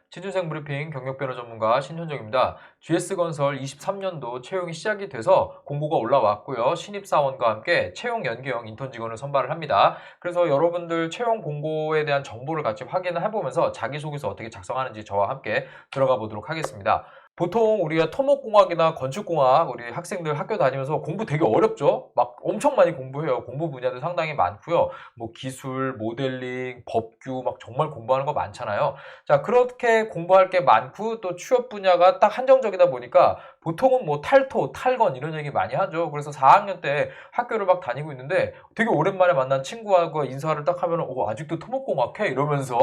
취준생 브리핑 경력변호 전문가 신현정입니다. GS건설 23년도 채용이 시작이 돼서 공고가 올라왔고요. 신입사원과 함께 채용 연계형 인턴 직원을 선발을 합니다. 그래서 여러분들 채용 공고에 대한 정보를 같이 확인을 해보면서 자기소개서 어떻게 작성하는지 저와 함께 들어가 보도록 하겠습니다. 보통 우리가 토목공학이나 건축공학 우리 학생들 학교 다니면서 공부 되게 어렵죠? 막 엄청 많이 공부해요. 공부 분야도 상당히 많고요. 뭐 기술, 모델링, 법규 막 정말 공부하는 거 많잖아요. 자, 그렇게 공부할 게 많고 또 취업 분야가 딱 한정적이다 보니까 보통은 뭐 탈토, 탈건 이런 얘기 많이 하죠. 그래서 4학년 때 학교를 막 다니고 있는데 되게 오랜만에 만난 친구하고 인사를 딱 하면 아직도 토목공학 해? 이러면서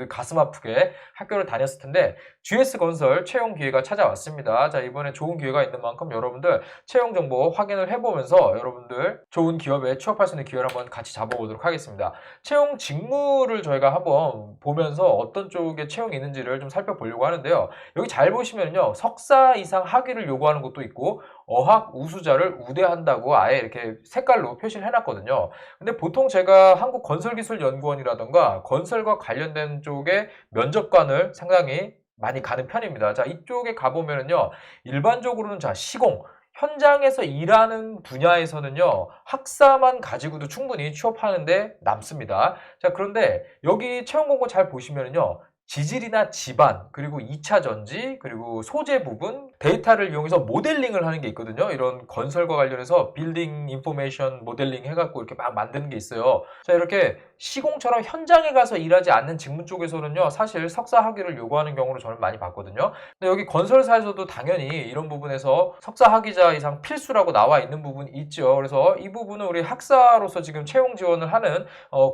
가슴 아프게 학교를 다녔을 텐데 GS건설 채용 기회가 찾아왔습니다. 자, 이번에 좋은 기회가 있는 만큼 여러분들 채용 정보 확인을 해보면서 여러분들 좋은 기업에 취업할 수 있는 기회를 한번 같이 잡아보도록 하겠습니다. 채용 직무를 저희가 한번 보면서 어떤 쪽에 채용이 있는지를 좀 살펴보려고 하는데요. 여기 잘 보시면요. 석사 이상 학위를 요구하는 것도 있고 어학 우수자를 우대한다고 아예 이렇게 색깔로 표시를 해놨거든요. 근데 보통 제가 한국건설기술연구원이라던가 건설과 관련된 쪽에 면접관을 상당히 많이 가는 편입니다. 자, 이쪽에 가보면은요. 일반적으로는 자, 시공, 현장에서 일하는 분야에서는요, 학사만 가지고도 충분히 취업하는데 남습니다. 자, 그런데 여기 채용 공고 잘 보시면요, 지질이나 지반, 그리고 2차 전지, 그리고 소재 부분, 데이터를 이용해서 모델링을 하는 게 있거든요. 이런 건설과 관련해서 빌딩 인포메이션 모델링 해갖고 이렇게 막 만드는 게 있어요. 자, 이렇게 시공처럼 현장에 가서 일하지 않는 직무 쪽에서는요, 사실 석사 학위를 요구하는 경우를 저는 많이 봤거든요. 근데 여기 건설사에서도 당연히 이런 부분에서 석사 학위자 이상 필수라고 나와 있는 부분이 있죠. 그래서 이 부분은 우리 학사로서 지금 채용 지원을 하는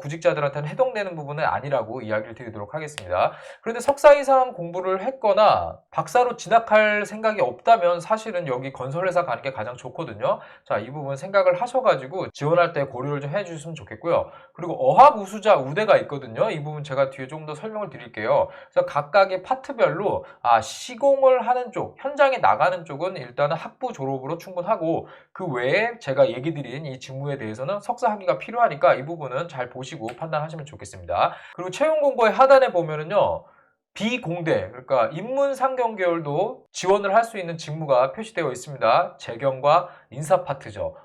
구직자들한테는 해당되는 부분은 아니라고 이야기를 드리도록 하겠습니다. 그런데 석사 이상 공부를 했거나 박사로 진학할 생각이 없다면 사실은 여기 건설회사 가는 게 가장 좋거든요. 자, 이 부분 생각을 하셔가지고 지원할 때 고려를 좀 해주셨으면 좋겠고요. 그리고 어학 우수자 우대가 있거든요. 이 부분 제가 뒤에 조금 더 설명을 드릴게요. 그래서 각각의 파트별로 시공을 하는 쪽, 현장에 나가는 쪽은 일단은 학부 졸업으로 충분하고 그 외에 제가 얘기 드린 이 직무에 대해서는 석사 학위가 필요하니까 이 부분은 잘 보시고 판단하시면 좋겠습니다. 그리고 채용 공고의 하단에 보면은요. 비공대, 그러니까 인문 상경 계열도 지원을 할 수 있는 직무가 표시되어 있습니다. 재경과 인사 파트죠.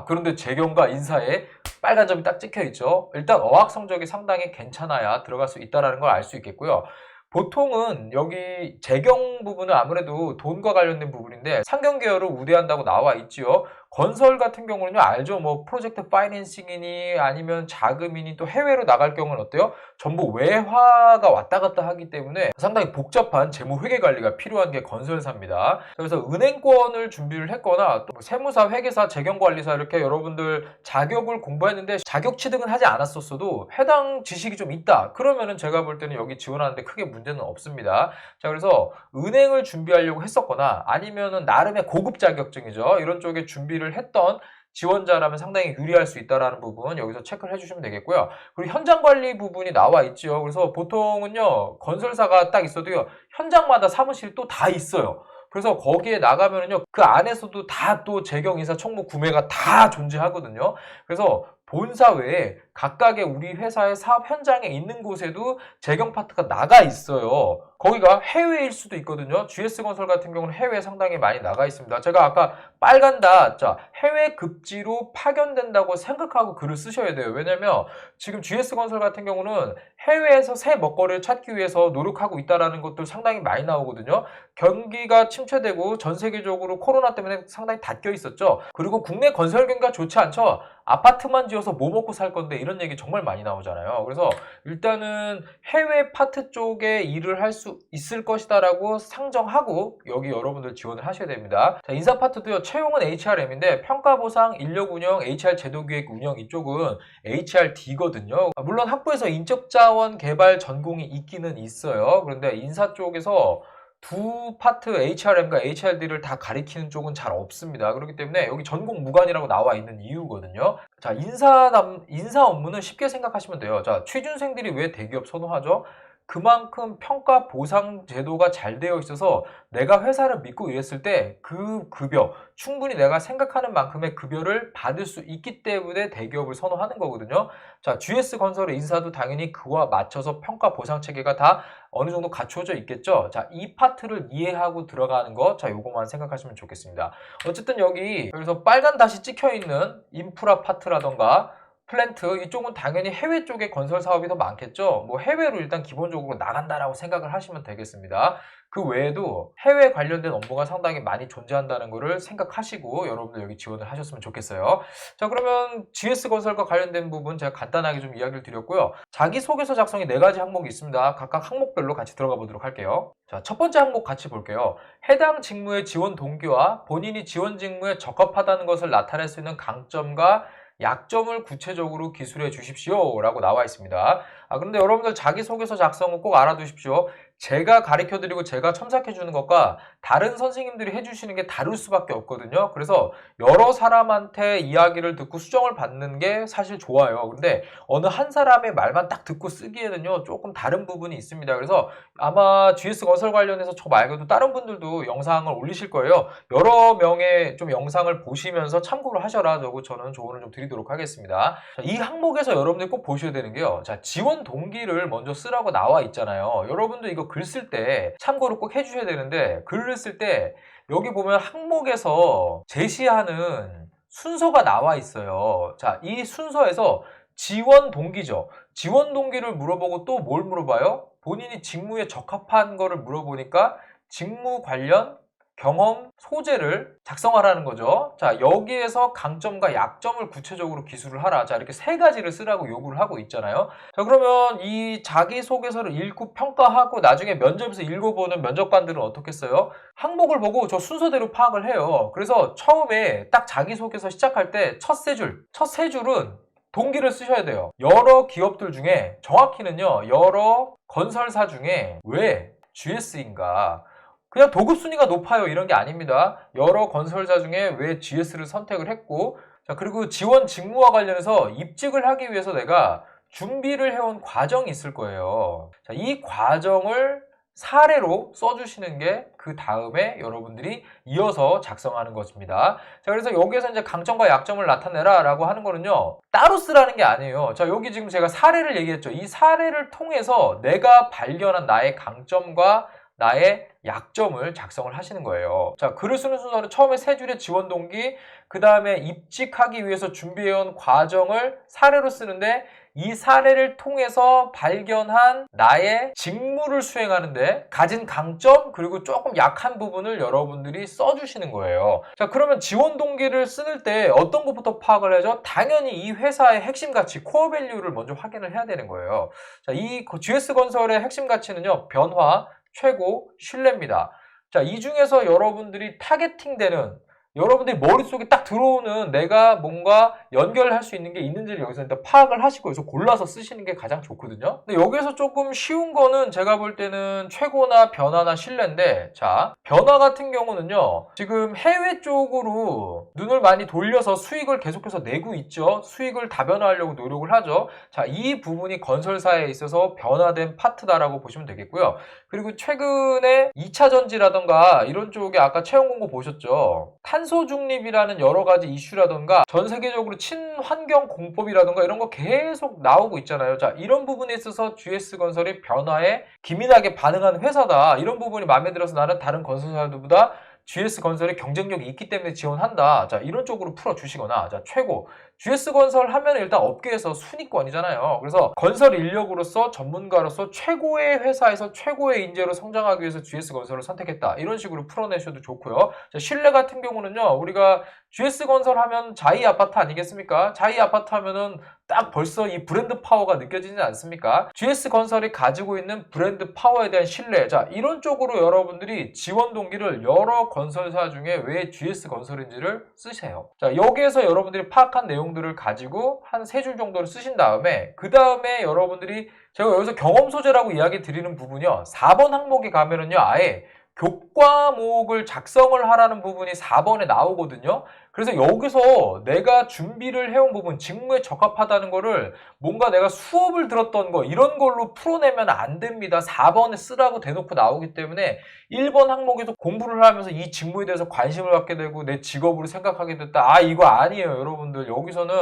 그런데 재경과 인사에 빨간 점이 딱 찍혀 있죠. 일단 어학 성적이 상당히 괜찮아야 들어갈 수 있다는 걸 알 수 있겠고요. 보통은 여기 재경 부분은 아무래도 돈과 관련된 부분인데 상경 계열을 우대한다고 나와 있지요. 건설 같은 경우는요, 알죠? 뭐 프로젝트 파이낸싱이니 아니면 자금이니 또 해외로 나갈 경우는 어때요? 전부 외화가 왔다 갔다 하기 때문에 상당히 복잡한 재무 회계 관리가 필요한 게 건설사입니다. 그래서 은행권을 준비를 했거나 또 세무사, 회계사, 재경관리사 이렇게 여러분들 자격을 공부했는데 자격 취득은 하지 않았었어도 해당 지식이 좀 있다. 그러면은 제가 볼 때는 여기 지원하는데 크게 문제는 없습니다. 자, 그래서 은행을 준비하려고 했었거나 아니면은 나름의 고급 자격증이죠. 이런 쪽에 준비를 했던 지원자라면 상당히 유리할 수 있다는 부분 여기서 체크를 해주시면 되겠고요. 그리고 현장 관리 부분이 나와 있죠. 그래서 보통은요, 건설사가 딱 있어도요, 현장마다 사무실이 또 다 있어요. 그래서 거기에 나가면은요, 그 안에서도 다 또 재경, 인사, 총무, 구매가 다 존재하거든요. 그래서 본사 외에 각각의 우리 회사의 사업 현장에 있는 곳에도 재경 파트가 나가 있어요. 거기가 해외일 수도 있거든요. GS건설 같은 경우는 해외에 상당히 많이 나가 있습니다. 제가 아까 빨간다, 자, 해외 급지로 파견된다고 생각하고 글을 쓰셔야 돼요. 왜냐면 지금 GS건설 같은 경우는 해외에서 새 먹거리를 찾기 위해서 노력하고 있다는 것들 상당히 많이 나오거든요. 경기가 침체되고 전 세계적으로 코로나 때문에 상당히 닫혀 있었죠. 그리고 국내 건설 경기가 좋지 않죠. 아파트만 지어서 뭐 먹고 살 건데 이런 얘기 정말 많이 나오잖아요. 그래서 일단은 해외 파트 쪽에 일을 할 수 있을 것이다라고 상정하고 여기 여러분들 지원을 하셔야 됩니다. 자, 인사 파트도요. 채용은 HRM인데 평가 보상, 인력 운영, HR 제도 기획 운영 이쪽은 HRD거든요. 물론 학부에서 인적 자원 개발 전공이 있기는 있어요. 그런데 인사 쪽에서 두 파트 HRM과 HRD를 다 가리키는 쪽은 잘 없습니다. 그렇기 때문에 여기 전공 무관이라고 나와 있는 이유거든요. 자, 인사 업무는 쉽게 생각하시면 돼요. 자, 취준생들이 왜 대기업 선호하죠? 그만큼 평가 보상 제도가 잘 되어 있어서 내가 회사를 믿고 일했을 때 그 급여, 충분히 내가 생각하는 만큼의 급여를 받을 수 있기 때문에 대기업을 선호하는 거거든요. 자, GS건설의 인사도 당연히 그와 맞춰서 평가 보상 체계가 다 어느 정도 갖추어져 있겠죠. 자, 이 파트를 이해하고 들어가는 거, 자, 요거만 생각하시면 좋겠습니다. 어쨌든 여기서 빨간 다시 찍혀 있는 인프라 파트라던가 플랜트 이쪽은 당연히 해외 쪽에 건설 사업이 더 많겠죠. 뭐 해외로 일단 기본적으로 나간다라고 생각을 하시면 되겠습니다. 그 외에도 해외 관련된 업무가 상당히 많이 존재한다는 것을 생각하시고 여러분들 여기 지원을 하셨으면 좋겠어요. 자, 그러면 GS건설과 관련된 부분 제가 간단하게 좀 이야기를 드렸고요. 자기소개서 작성이 4가지 항목이 있습니다. 각각 항목별로 같이 들어가 보도록 할게요. 자, 첫 번째 항목 같이 볼게요. 해당 직무의 지원 동기와 본인이 지원 직무에 적합하다는 것을 나타낼 수 있는 강점과 약점을 구체적으로 기술해 주십시오 라고 나와 있습니다. 그런데 여러분들 자기소개서 작성은 꼭 알아두십시오. 제가 가르쳐드리고 제가 첨삭해주는 것과 다른 선생님들이 해주시는 게 다를 수밖에 없거든요. 그래서 여러 사람한테 이야기를 듣고 수정을 받는 게 사실 좋아요. 근데 어느 한 사람의 말만 딱 듣고 쓰기에는요 조금 다른 부분이 있습니다. 그래서 아마 GS건설 관련해서 저 말고도 다른 분들도 영상을 올리실 거예요. 여러 명의 좀 영상을 보시면서 참고를 하셔라 라고 저는 조언을 좀 드리도록 하겠습니다. 자, 이 항목에서 여러분들이 꼭 보셔야 되는 게요. 자, 지원 동기를 먼저 쓰라고 나와 있잖아요. 여러분도 이거 글 쓸 때 참고를 꼭 해주셔야 되는데 글을 쓸 때 여기 보면 항목에서 제시하는 순서가 나와 있어요. 자, 이 순서에서 지원 동기죠. 지원 동기를 물어보고 또 뭘 물어봐요? 본인이 직무에 적합한 거를 물어보니까 직무 관련 경험, 소재를 작성하라는 거죠. 자, 여기에서 강점과 약점을 구체적으로 기술을 하라. 자, 이렇게 3가지를 쓰라고 요구를 하고 있잖아요. 자, 그러면 이 자기소개서를 읽고 평가하고 나중에 면접에서 읽어보는 면접관들은 어떻겠어요? 항목을 보고 저 순서대로 파악을 해요. 그래서 처음에 딱 자기소개서 시작할 때 첫 세 줄은 동기를 쓰셔야 돼요. 여러 기업들 중에 정확히는요, 여러 건설사 중에 왜 GS인가? 그냥 도급 순위가 높아요 이런 게 아닙니다. 여러 건설사 중에 왜 GS를 선택을 했고, 자, 그리고 지원 직무와 관련해서 입직을 하기 위해서 내가 준비를 해온 과정이 있을 거예요. 자, 이 과정을 사례로 써주시는 게 그 다음에 여러분들이 이어서 작성하는 것입니다. 자, 그래서 여기에서 이제 강점과 약점을 나타내라 라고 하는 거는요, 따로 쓰라는 게 아니에요. 자, 여기 지금 제가 사례를 얘기했죠. 이 사례를 통해서 내가 발견한 나의 강점과 나의 약점을 작성을 하시는 거예요. 자, 글을 쓰는 순서는 처음에 3줄의 지원 동기, 그 다음에 입직하기 위해서 준비해온 과정을 사례로 쓰는데 이 사례를 통해서 발견한 나의 직무를 수행하는데 가진 강점 그리고 조금 약한 부분을 여러분들이 써주시는 거예요. 자, 그러면 지원 동기를 쓸 때 어떤 것부터 파악을 해야죠? 당연히 이 회사의 핵심 가치, 코어 밸류를 먼저 확인을 해야 되는 거예요. 자, 이 GS건설의 핵심 가치는요, 변화, 최고, 신뢰입니다. 자, 이 중에서 여러분들이 타겟팅되는, 여러분들이 머릿속에 딱 들어오는 내가 뭔가 연결할 수 있는 게 있는지를 여기서 일단 파악을 하시고 여기서 골라서 쓰시는 게 가장 좋거든요. 근데 여기서 조금 쉬운 거는 제가 볼 때는 최고나 변화나 신뢰인데, 자, 변화 같은 경우는요, 지금 해외 쪽으로 눈을 많이 돌려서 수익을 계속해서 내고 있죠. 수익을 다변화하려고 노력을 하죠. 자, 이 부분이 건설사에 있어서 변화된 파트다라고 보시면 되겠고요. 그리고 최근에 2차 전지라던가 이런 쪽에 아까 채용 공고 보셨죠? 탄소 중립이라는 여러 가지 이슈라던가 전 세계적으로 친환경 공법이라던가 이런 거 계속 나오고 있잖아요. 자, 이런 부분에 있어서 GS건설이 변화에 기민하게 반응하는 회사다. 이런 부분이 마음에 들어서 나는 다른 건설사들보다 GS건설의 경쟁력이 있기 때문에 지원한다. 자, 이런 쪽으로 풀어주시거나, 자, 최고. GS건설 하면 일단 업계에서 순위권이잖아요. 그래서 건설 인력으로서 전문가로서 최고의 회사에서 최고의 인재로 성장하기 위해서 GS건설을 선택했다. 이런 식으로 풀어내셔도 좋고요. 자, 신뢰 같은 경우는요, 우리가 GS건설 하면 자이 아파트 아니겠습니까? 자이 아파트 하면은 딱 벌써 이 브랜드 파워가 느껴지지 않습니까? GS건설이 가지고 있는 브랜드 파워에 대한 신뢰. 자, 이런 쪽으로 여러분들이 지원 동기를 여러 건설사 중에 왜 GS건설인지를 쓰세요. 자, 여기에서 여러분들이 파악한 내용들을 가지고 한 3줄 정도를 쓰신 다음에 그 다음에 여러분들이 제가 여기서 경험 소재라고 이야기 드리는 부분이요. 4번 항목에 가면은요. 아예 교과목을 작성을 하라는 부분이 4번에 나오거든요. 그래서 여기서 내가 준비를 해온 부분, 직무에 적합하다는 거를 뭔가 내가 수업을 들었던 거 이런 걸로 풀어내면 안 됩니다. 4번에 쓰라고 대놓고 나오기 때문에 1번 항목에서 공부를 하면서 이 직무에 대해서 관심을 갖게 되고 내 직업으로 생각하게 됐다. 아, 이거 아니에요, 여러분들. 여기서는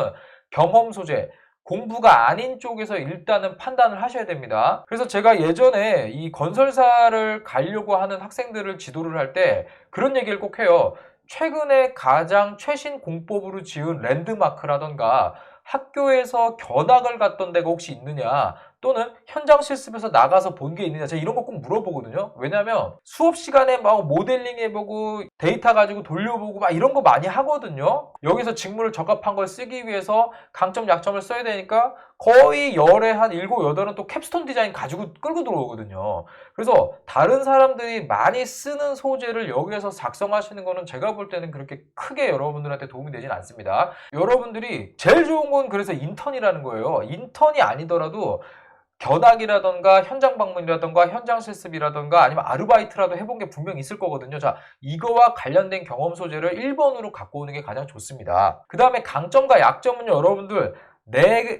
경험 소재, 공부가 아닌 쪽에서 일단은 판단을 하셔야 됩니다. 그래서 제가 예전에 이 건설사를 가려고 하는 학생들을 지도를 할 때 그런 얘기를 꼭 해요. 최근에 가장 최신 공법으로 지은 랜드마크라던가 학교에서 견학을 갔던 데가 혹시 있느냐, 또는 현장 실습에서 나가서 본 게 있느냐, 제가 이런 거 꼭 물어보거든요. 왜냐면 수업 시간에 막 모델링 해보고 데이터 가지고 돌려보고 막 이런 거 많이 하거든요. 여기서 직무를 적합한 걸 쓰기 위해서 강점 약점을 써야 되니까 거의 열에 한 7, 8은 또 캡스톤 디자인 가지고 끌고 들어오거든요. 그래서 다른 사람들이 많이 쓰는 소재를 여기에서 작성하시는 거는 제가 볼 때는 그렇게 크게 여러분들한테 도움이 되진 않습니다. 여러분들이 제일 좋은 건 그래서 인턴이라는 거예요. 인턴이 아니더라도 견학이라던가 현장 방문이라던가 현장 실습이라던가 아니면 아르바이트라도 해본 게 분명히 있을 거거든요. 자, 이거와 관련된 경험 소재를 1번으로 갖고 오는 게 가장 좋습니다. 그 다음에 강점과 약점은요, 여러분들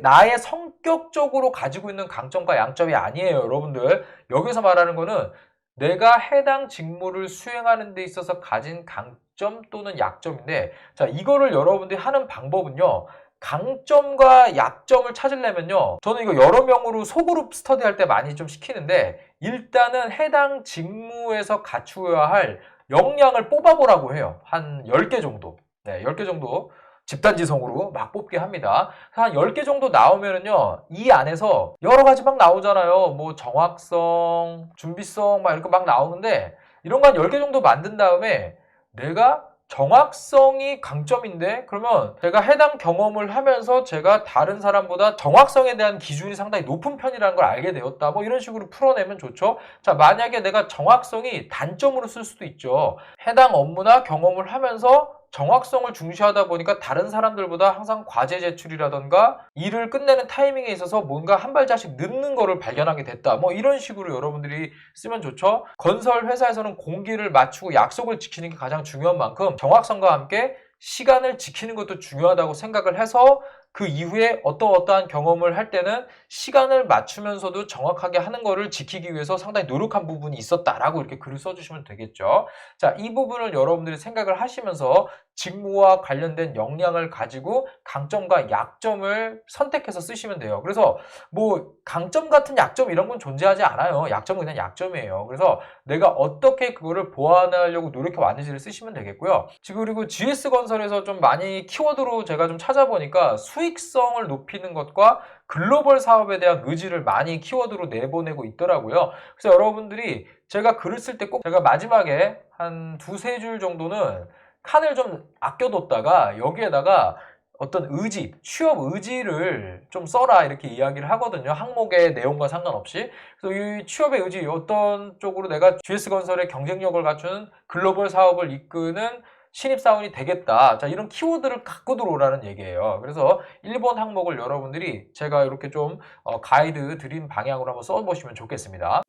나의 성격적으로 가지고 있는 강점과 양점이 아니에요, 여러분들. 여기서 말하는 거는 내가 해당 직무를 수행하는 데 있어서 가진 강점 또는 약점인데, 자, 이거를 여러분들이 하는 방법은요, 강점과 약점을 찾으려면요, 저는 이거 여러 명으로 소그룹 스터디 할 때 많이 좀 시키는데, 일단은 해당 직무에서 갖추어야 할 역량을 뽑아보라고 해요. 한 10개 정도. 네, 10개 정도. 집단지성으로 막 뽑게 합니다. 한 10개 정도 나오면은요, 이 안에서 여러 가지 막 나오잖아요. 뭐 정확성, 준비성 막 이렇게 막 나오는데, 이런 거 한 10개 정도 만든 다음에 내가 정확성이 강점인데, 그러면 제가 해당 경험을 하면서 제가 다른 사람보다 정확성에 대한 기준이 상당히 높은 편이라는 걸 알게 되었다. 뭐 이런 식으로 풀어내면 좋죠. 자, 만약에 내가 정확성이 단점으로 쓸 수도 있죠. 해당 업무나 경험을 하면서 정확성을 중시하다 보니까 다른 사람들보다 항상 과제 제출이라던가 일을 끝내는 타이밍에 있어서 뭔가 한 발자씩 늦는 거를 발견하게 됐다. 뭐 이런 식으로 여러분들이 쓰면 좋죠. 건설 회사에서는 공기를 맞추고 약속을 지키는 게 가장 중요한 만큼 정확성과 함께 시간을 지키는 것도 중요하다고 생각을 해서 그 이후에 어떠한 경험을 할 때는 시간을 맞추면서도 정확하게 하는 거를 지키기 위해서 상당히 노력한 부분이 있었다라고 이렇게 글을 써주시면 되겠죠. 자, 이 부분을 여러분들이 생각을 하시면서 직무와 관련된 역량을 가지고 강점과 약점을 선택해서 쓰시면 돼요. 그래서 뭐 강점 같은 약점 이런 건 존재하지 않아요. 약점은 그냥 약점이에요. 그래서 내가 어떻게 그거를 보완하려고 노력해 왔는지를 쓰시면 되겠고요. 그리고 GS건설에서 좀 많이 키워드로 제가 좀 찾아보니까 수익성을 높이는 것과 글로벌 사업에 대한 의지를 많이 키워드로 내보내고 있더라고요. 그래서 여러분들이 제가 글을 쓸 때 꼭 제가 마지막에 한 2-3줄 정도는 칸을 좀 아껴뒀다가 여기에다가 어떤 의지, 취업 의지를 좀 써라 이렇게 이야기를 하거든요. 항목의 내용과 상관없이. 그래서 이 취업의 의지, 어떤 쪽으로 내가 GS건설의 경쟁력을 갖춘 글로벌 사업을 이끄는 신입사원이 되겠다. 자, 이런 키워드를 갖고 들어오라는 얘기예요. 그래서 1번 항목을 여러분들이 제가 이렇게 좀 가이드 드린 방향으로 한번 써보시면 좋겠습니다.